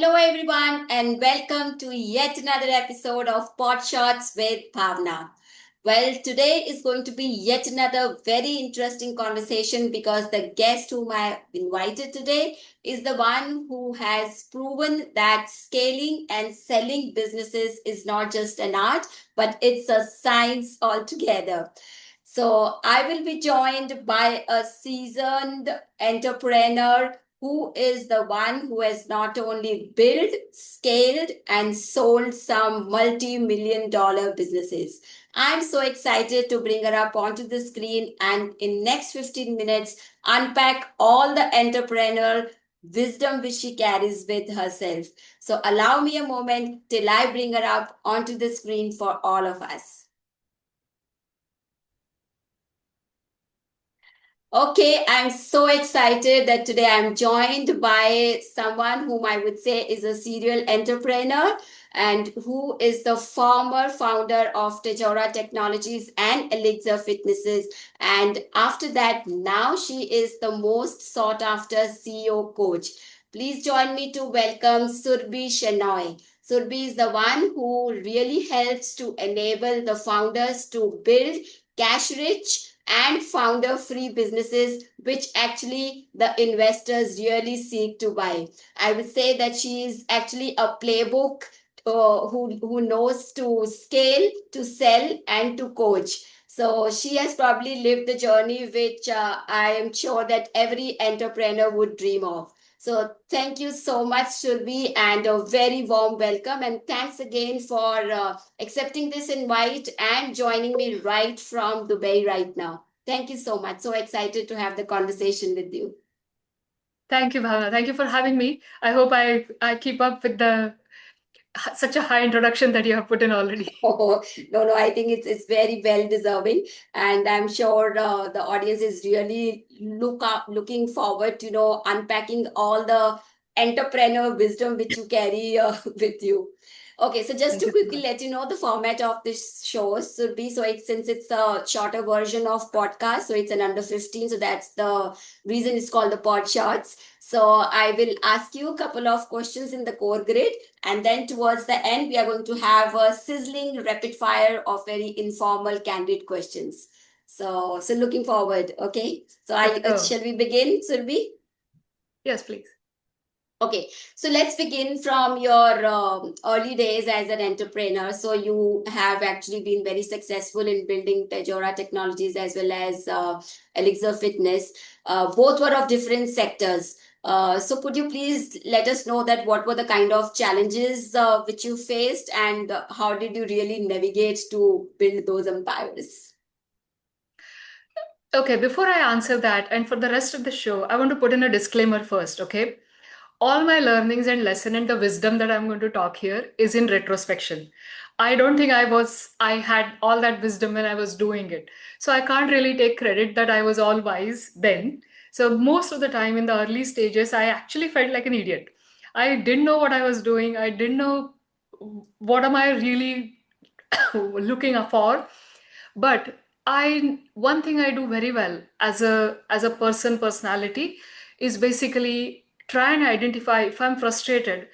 Hello everyone and welcome to yet another episode of Podshots with Bhawna. Well, today is going to be yet another very interesting conversation because the guest whom I have invited today is the one who has proven that scaling and selling businesses is not just an art, but it's a science altogether. So I will be joined by a seasoned entrepreneur who is the one who has not only built, scaled, and sold some multi-million dollar businesses. I'm so excited to bring her up onto the screen and in next 15 minutes unpack all the entrepreneurial wisdom which she carries with herself. So allow me a moment till I bring her up onto the screen for all of us. Okay, I'm so excited that today I'm joined by someone whom I would say is a serial entrepreneur and who is the former founder of 𝐂𝐻𝐻𝑒𝐻 Technologies and 𝐿𝐿𝑖𝐿 Fitnesses. And after that, now she is the most sought after CEO coach. Please join me to welcome Surabhi Shenoy. Surabhi is the one who really helps to enable the founders to build cash rich and founder free businesses, which actually the investors really seek to buy. I would say that she is actually a playbook who knows to scale, to sell, and to coach. So she has probably lived the journey which I am sure that every entrepreneur would dream of. So thank you so much, Surabhi, and a very warm welcome. And thanks again for accepting this invite and joining me right from Dubai right now. Thank you so much. So excited to have the conversation with you. Thank you, Bhavna. Thank you for having me. I hope I keep up with such a high introduction that you have put in already. Oh, no, I think it's very well deserving, and I'm sure the audience is really looking forward to unpacking all the entrepreneur wisdom which you carry with you. Okay, so just to quickly let you know the format of this show should be since it's a shorter version of podcast, so it's an under 15, so that's the reason it's called the pod shots. So I will ask you a couple of questions in the core grid, and then towards the end, we are going to have a sizzling rapid fire of very informal, candid questions. So looking forward. Okay. So shall we begin, Surabhi? Yes, please. Okay, so let's begin from your early days as an entrepreneur. So you have actually been very successful in building 𝐂𝐻𝐻𝑒𝐻 Technologies as well as 𝐿𝐿i𝐿 Fitness. Both were of different sectors. So could you please let us know that what were the kind of challenges which you faced and how did you really navigate to build those empires? Okay, before I answer that, and for the rest of the show, I want to put in a disclaimer first, okay? All my learnings and lesson and the wisdom that I'm going to talk here is in retrospection. I don't think I had all that wisdom when I was doing it. So I can't really take credit that I was all wise then. So most of the time in the early stages, I actually felt like an idiot. I didn't know what I was doing. I didn't know what am I really looking for. But one thing I do very well as a personality is basically try and identify if I'm frustrated,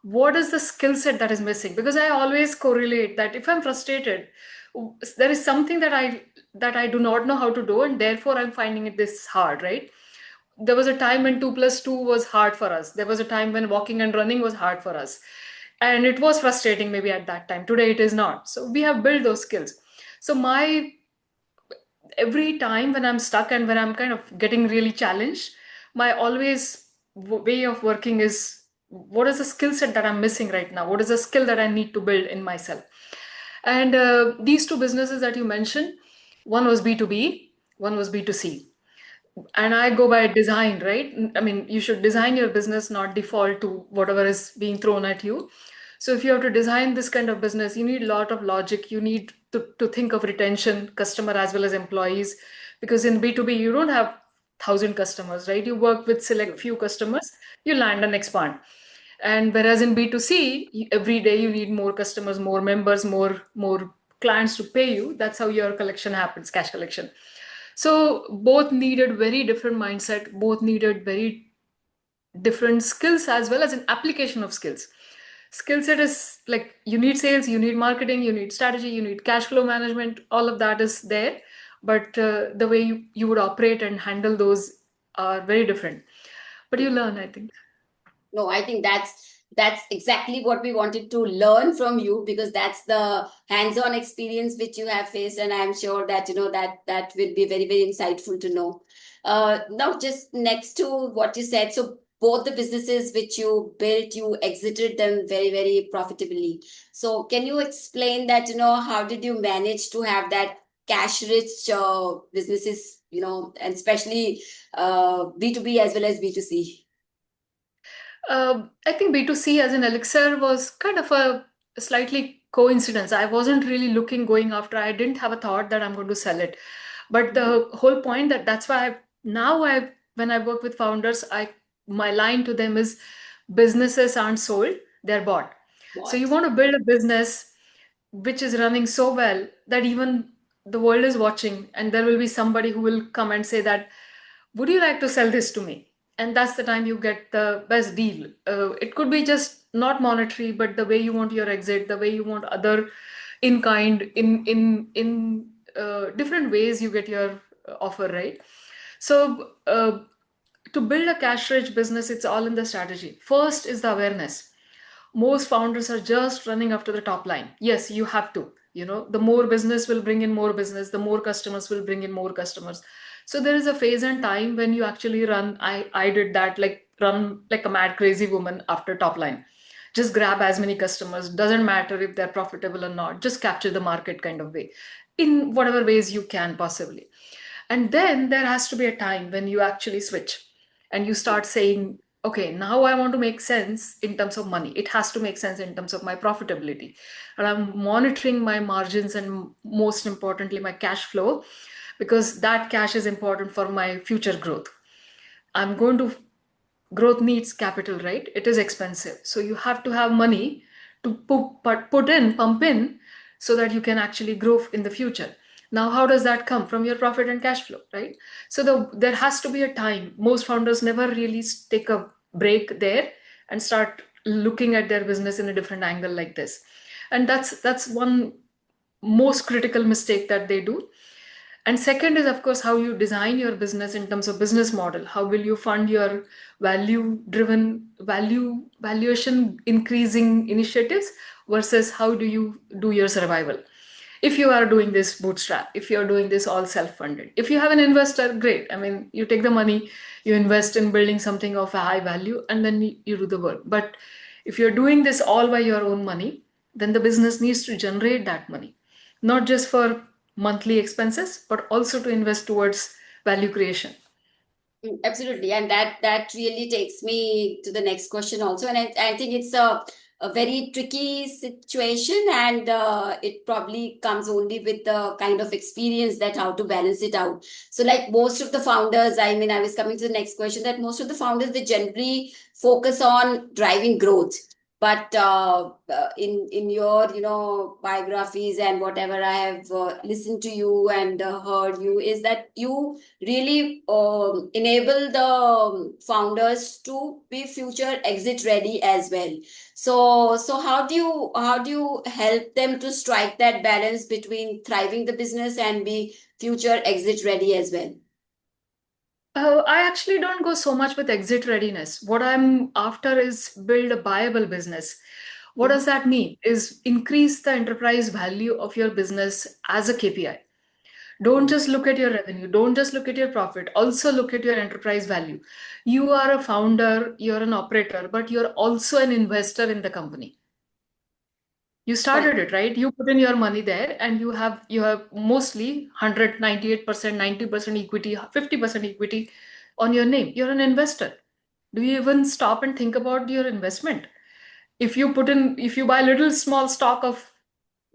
what is the skill set that is missing? Because I always correlate that if I'm frustrated, there is something that I do not know how to do, and therefore I'm finding it this hard, right? There was a time when 2 plus 2 was hard for us. There was a time when walking and running was hard for us. And it was frustrating maybe at that time. Today it is not. So we have built those skills. So every time when I'm stuck and when I'm kind of getting really challenged, my always way of working is what is the skill set that I'm missing right now? What is the skill that I need to build in myself? And these two businesses that you mentioned, one was B2B, one was B2C. And I go by design, right? I mean, you should design your business, not default to whatever is being thrown at you. So if you have to design this kind of business, you need a lot of logic. You need to think of retention, customer as well as employees, because in B2B, you don't have 1,000 customers, right? You work with select few customers, you land and expand. And whereas in B2C, every day you need more customers, more members, more clients to pay you. That's how your collection happens, cash collection. So both needed very different mindset, both needed very different skills as well as an application of skills. Skill set is like you need sales, you need marketing, you need strategy, you need cash flow management, all of that is there. But the way you would operate and handle those are very different. But you learn, I think. No, I think that's exactly what we wanted to learn from you, because that's the hands-on experience which you have faced, and I'm sure that that will be very, very insightful to know. Now, just next to what you said, so both the businesses which you built, you exited them very, very profitably. So can you explain that, how did you manage to have that cash-rich businesses, and especially B2B as well as B2C? I think B2C as an Elixir was kind of a slightly coincidence. I wasn't really looking going after. I didn't have a thought that I'm going to sell it. But the whole point that's why when I work with founders, my line to them is businesses aren't sold, they're bought. So you What? want to build a business which is running so well that even the world is watching, and there will be somebody who will come and say that, would you like to sell this to me? And that's the time you get the best deal. It could be just not monetary, but the way you want your exit, the way you want other in kind, in different ways you get your offer, right? So to build a cash rich business, it's all in the strategy. First is the awareness. Most founders are just running after the top line. Yes, you have to. The more business will bring in more business, the more customers will bring in more customers. So there is a phase and time when you actually run. I did that, like run like a mad crazy woman after top line. Just grab as many customers. Doesn't matter if they're profitable or not. Just capture the market kind of way, in whatever ways you can possibly. And then there has to be a time when you actually switch and you start saying, okay, now I want to make sense in terms of money. It has to make sense in terms of my profitability. And I'm monitoring my margins and most importantly, my cash flow, because that cash is important for my future growth. I'm going to growth needs capital, right? It is expensive. So you have to have money to pump in so that you can actually grow in the future. Now, how does that come? From your profit and cash flow, right? So there has to be a time. Most founders never really take a break there and start looking at their business in a different angle like this. And that's one most critical mistake that they do. And second is, of course, how you design your business in terms of business model. How will you fund your valuation increasing initiatives versus how do you do your survival? If you are doing this bootstrap, if you're doing this all self-funded, if you have an investor, great. I mean, you take the money, you invest in building something of a high value, and then you do the work. But if you're doing this all by your own money, then the business needs to generate that money, not just for monthly expenses, but also to invest towards value creation. Absolutely, and that really takes me to the next question also, and I think it's a very tricky situation, and it probably comes only with the kind of experience that how to balance it out. So, like most of the founders, I mean, I was coming to the next question, that most of the founders, they generally focus on driving growth. But in your biographies and whatever I have listened to you and heard you, is that you really enable the founders to be future exit ready as well. So how do you help them to strike that balance between thriving the business and be future exit ready as well? I actually don't go so much with exit readiness. What I'm after is build a viable business. What does that mean? Is increase the enterprise value of your business as a KPI. Don't just look at your revenue. Don't just look at your profit. Also look at your enterprise value. You are a founder, you're an operator, but you're also an investor in the company. You started Correct. it, right? You put in your money there and you have mostly 198%, 90% equity, 50% equity on your name. You're an investor. Do you even stop and think about your investment? If you buy little small stock of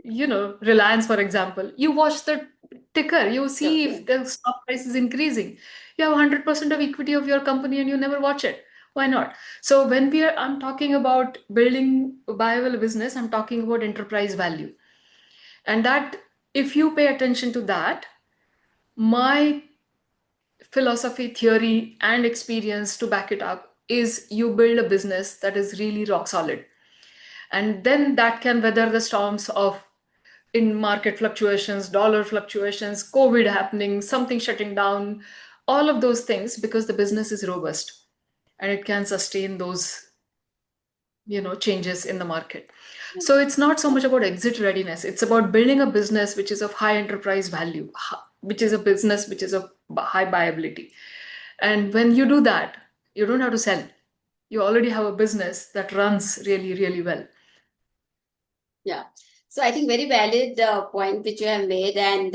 Reliance, for example, you watch the ticker, you So, see yeah. if the stock price is increasing. You have 100% of equity of your company and you never watch it. Why not? So I'm talking about building a viable business, I'm talking about enterprise value. And that, if you pay attention to that, my philosophy, theory, and experience to back it up is you build a business that is really rock solid. And then that can weather the storms of in market fluctuations, dollar fluctuations, COVID happening, something shutting down, all of those things, because the business is robust and it can sustain those, changes in the market. So it's not so much about exit readiness. It's about building a business which is of high enterprise value, which is a business which is of high viability. And when you do that, you don't have to sell. You already have a business that runs really, really well. Yeah. So I think very valid point which you have made, and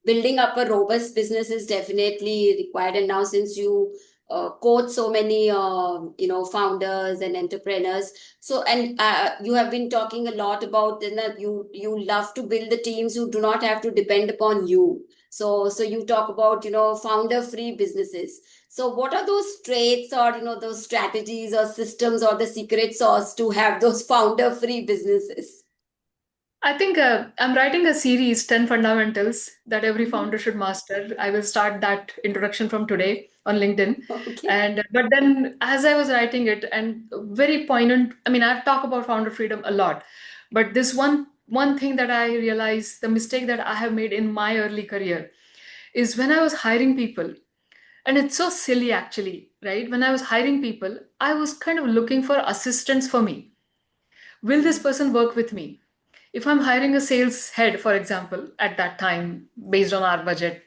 building up a robust business is definitely required. And now, since you quote so many, founders and entrepreneurs, so and you have been talking a lot about that you love to build the teams who do not have to depend upon you. So you talk about founder-free businesses. So what are those traits or those strategies or systems or the secret sauce to have those founder-free businesses? I think I'm writing a series, 10 Fundamentals, that every Mhm. founder should master. I will start that introduction from today on LinkedIn. Okay. And but then as I was writing it, and very poignant, I mean, I've talked about founder freedom a lot, but this one thing that I realized, the mistake that I have made in my early career is when I was hiring people, and it's so silly actually, right? When I was hiring people, I was kind of looking for assistants for me. Will this person work with me? If I'm hiring a sales head, for example, at that time, based on our budget,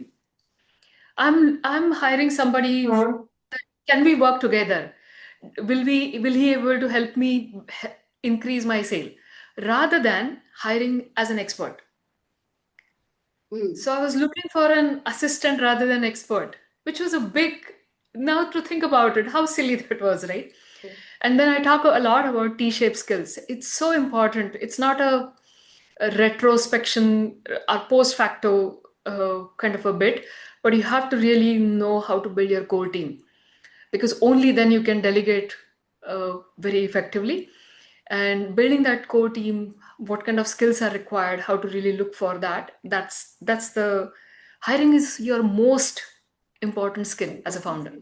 I'm hiring somebody. Can we work together? Will he able to help me increase my sale, rather than hiring as an expert? Mm. So I was looking for an assistant rather than expert, which was a big, now to think about it, how silly that was, right? And then I talk a lot about T-shaped skills. It's so important. It's not a retrospection or post facto kind of a bit, but you have to really know how to build your core team, because only then you can delegate very effectively. And building that core team, what kind of skills are required, how to really look for that. That's the hiring is your most important skill as a founder.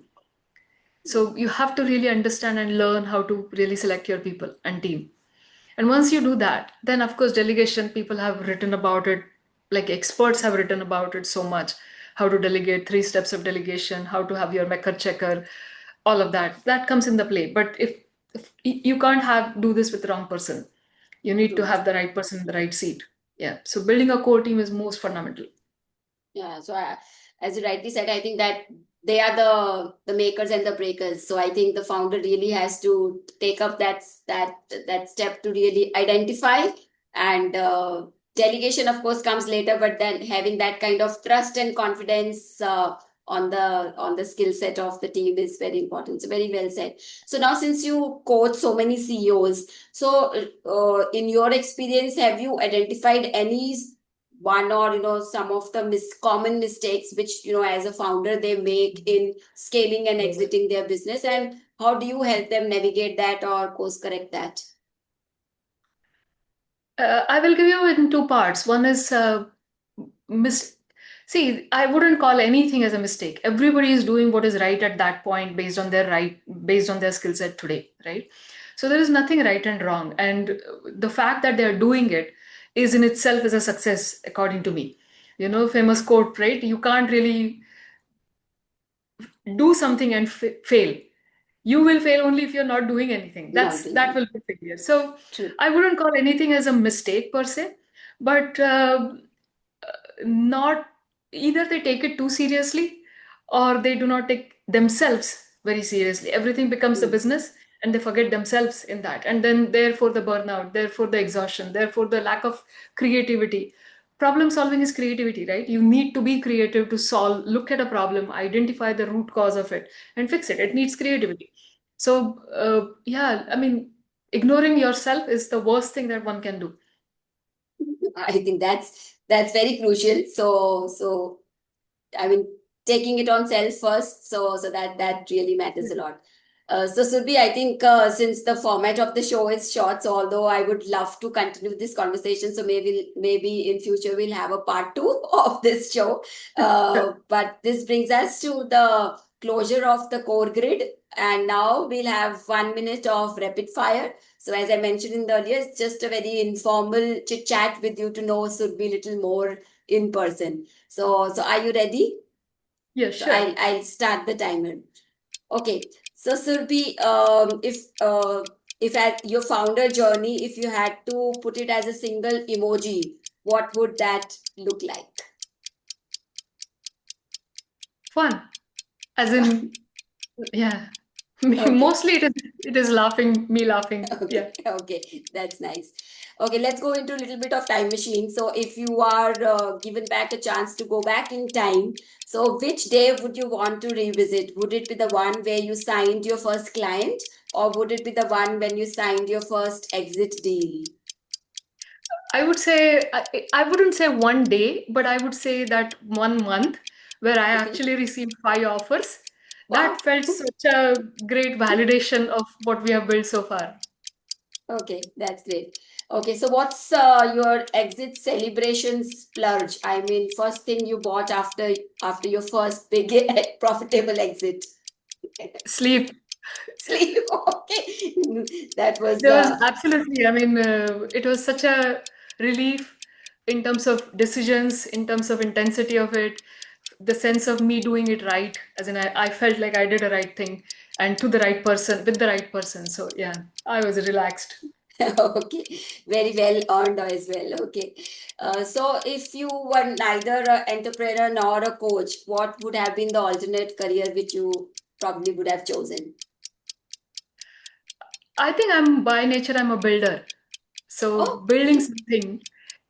So you have to really understand and learn how to really select your people and team. And once you do that, then of course, delegation, people have written about it, like experts have written about it so much. How to delegate, 3 steps of delegation, how to have your Mecker checker, all of that. That comes in the play. But if you can't do this with the wrong person, you need to True, have the right person in the right seat. Yeah. So building a core team is most fundamental. Yeah, so as you rightly said, I think that they are the makers and the breakers. So I think the founder really has to take up that step to really identify, and delegation, of course, comes later. But then having that kind of trust and confidence on the skill set of the team is very important. So very well said. So now, since you coach so many CEOs, so in your experience, have you identified any one or some of the common mistakes which as a founder they make in scaling and exiting their business, and how do you help them navigate that or course correct that? I will give you in 2 parts. One is mis- see, I wouldn't call anything as a mistake. Everybody is doing what is right at that point based on their skill set today, right? So there is nothing right and wrong. And the fact that they are doing it is in itself is a success, according to me. Famous quote, right? You can't really do something and fail. You will fail only if you're not doing anything. Not That doing will be failure. So true. I wouldn't call anything as a mistake per se, but not either they take it too seriously or they do not take themselves very seriously. Everything becomes a Mm. business and they forget themselves in that. And then therefore the burnout, therefore the exhaustion, therefore the lack of creativity. Problem solving is creativity, right? You need to be creative to look at a problem, identify the root cause of it, and fix it. It needs creativity. So, yeah, I mean, ignoring yourself is the worst thing that one can do. I think that's very crucial. So I mean, taking it on self first, so that really matters a lot. So Surabhi, I think since the format of the show is short, so although I would love to continue this conversation, so maybe in future we'll have a part two of this show. But this brings us to the closure of the core grid. And now we'll have 1 minute of rapid fire. So as I mentioned in the earlier, it's just a very informal chit chat with you to know Surabhi a little more in person. So are you ready? Yeah, So sure. I'll start the timer. Okay. So Surabhi, if at your founder journey, if you had to put it as a single emoji, what would that look like? Fun. As in, yeah. Okay. Mostly it is laughing, me laughing. Yeah. Okay, okay, that's nice. Okay, let's go into a little bit of time machine. So, if you are given back a chance to go back in time, so which day would you want to revisit? Would it be the one where you signed your first client, or would it be the one when you signed your first exit deal? I would say, I wouldn't say one day, but I would say that 1 month where I Okay. actually received 5 offers. Wow. That felt such a great validation of what we have built so far. Okay, that's great. Okay, so what's your exit celebration splurge? I mean, first thing you bought after your first big profitable exit. Sleep. Sleep. Okay, that was There was absolutely, I mean, it was such a relief in terms of decisions, in terms of intensity of it, the sense of me doing it right. As in, I felt like I did a right thing and to the right person, with the right person. So, yeah, I was relaxed. okay, very well earned as well. Okay, so if you were neither an entrepreneur nor a coach, what would have been the alternate career which you probably would have chosen? I think I'm by nature, I'm a builder. So, Oh, building something,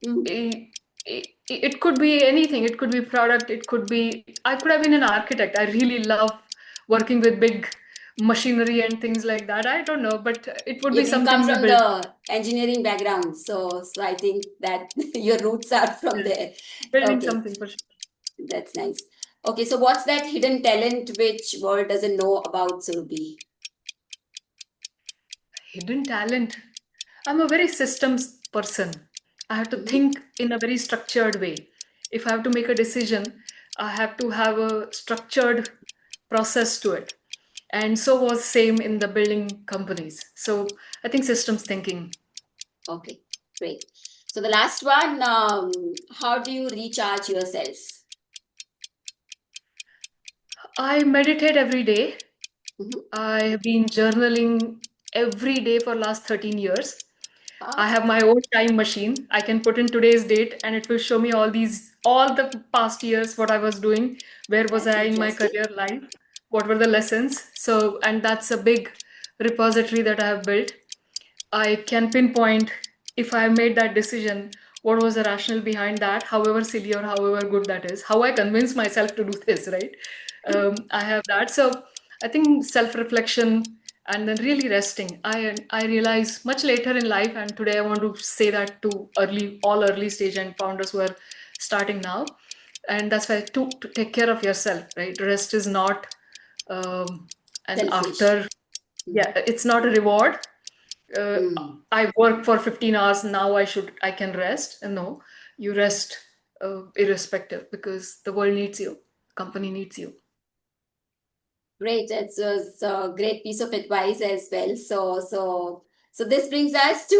mm, it could be anything. It could be product. It could be, I could have been an architect. I really love working with big machinery and things like that. I don't know, but it would be you come something we from build. the engineering background, so I think that your roots are from Yeah. there. Building Okay, something for sure. that's nice. Okay, so what's that hidden talent which world doesn't know about Surabhi? Hidden talent. I'm a very systems person. I have to Mhm. think in a very structured way. If I have to make a decision, I have to have a structured process to it. And so was same in the building companies. So I think systems thinking. Okay, great. So the last one, how do you recharge yourself? I meditate every day. Mhm. I have been journaling every day for last 13 years. I Wow, have my own time machine. I can put in today's date and it will show me all the past years, what I was doing, where was that's I in my interesting. career life, what were the lessons. So, and that's a big repository that I have built. I can pinpoint if I made that decision, what was the rationale behind that, however silly or however good that is, how I convince myself to do this, right? I have that. So I think self-reflection and then really resting. I realize much later in life, and today I want to say that to all early stage and founders who are starting now. And that's why to take care of yourself, right? Rest is not an Selfish. after, yeah, it's not a reward. uh, Mm. I work for 15 hours now. I can rest. No, you rest irrespective because the world needs you, company needs you. Great. That was a great piece of advice as well. So this brings us to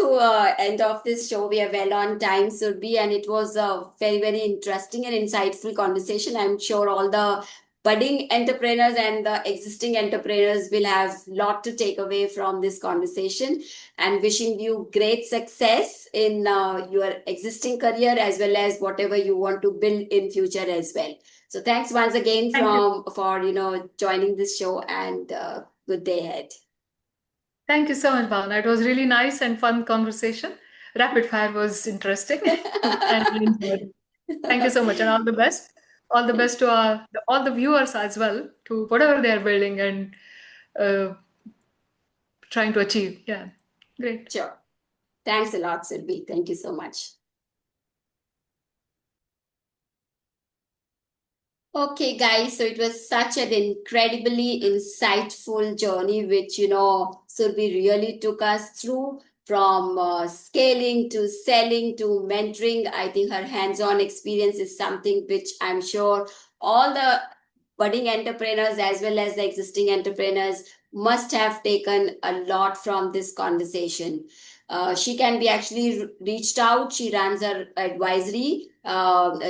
end of this show. We are well on time, Surbi, and it was a very, very interesting and insightful conversation. I'm sure all the budding entrepreneurs and the existing entrepreneurs will have a lot to take away from this conversation. And wishing you great success in your existing career as well as whatever you want to build in future as well. So thanks once again Thank you. for joining this show and good day ahead. Thank you so much, Bhavna. It was really nice and fun conversation. Rapid fire was interesting and I enjoyed it. Thank you so much and all the best. All the best to all the viewers as well, to whatever they are building and uh, trying to achieve. Yeah, great. Sure. Thanks a lot, Silvi. Thank you so much. Okay, guys, so it was such an incredibly insightful journey, which, Surbi really took us through from scaling to selling to mentoring. I think her hands on experience is something which I'm sure all the budding entrepreneurs as well as the existing entrepreneurs must have taken a lot from this conversation. She can be actually reached out. She runs her advisory.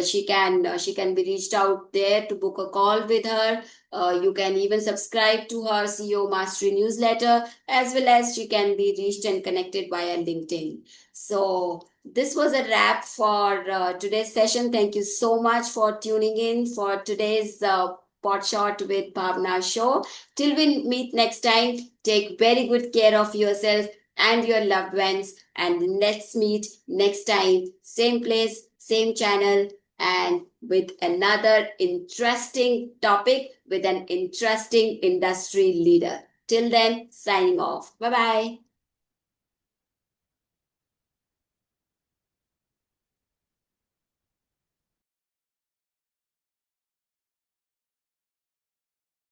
She can be reached out there to book a call with her. You can even subscribe to her CEO Mastery newsletter, as well as she can be reached and connected via LinkedIn. So this was a wrap for today's session. Thank you so much for tuning in for today's Podshot with Bhawna show. Till we meet next time, take very good care of yourself and your loved ones. And let's meet next time, same place, same channel, and with another interesting topic with an interesting industry leader. Till then, signing off. Bye bye.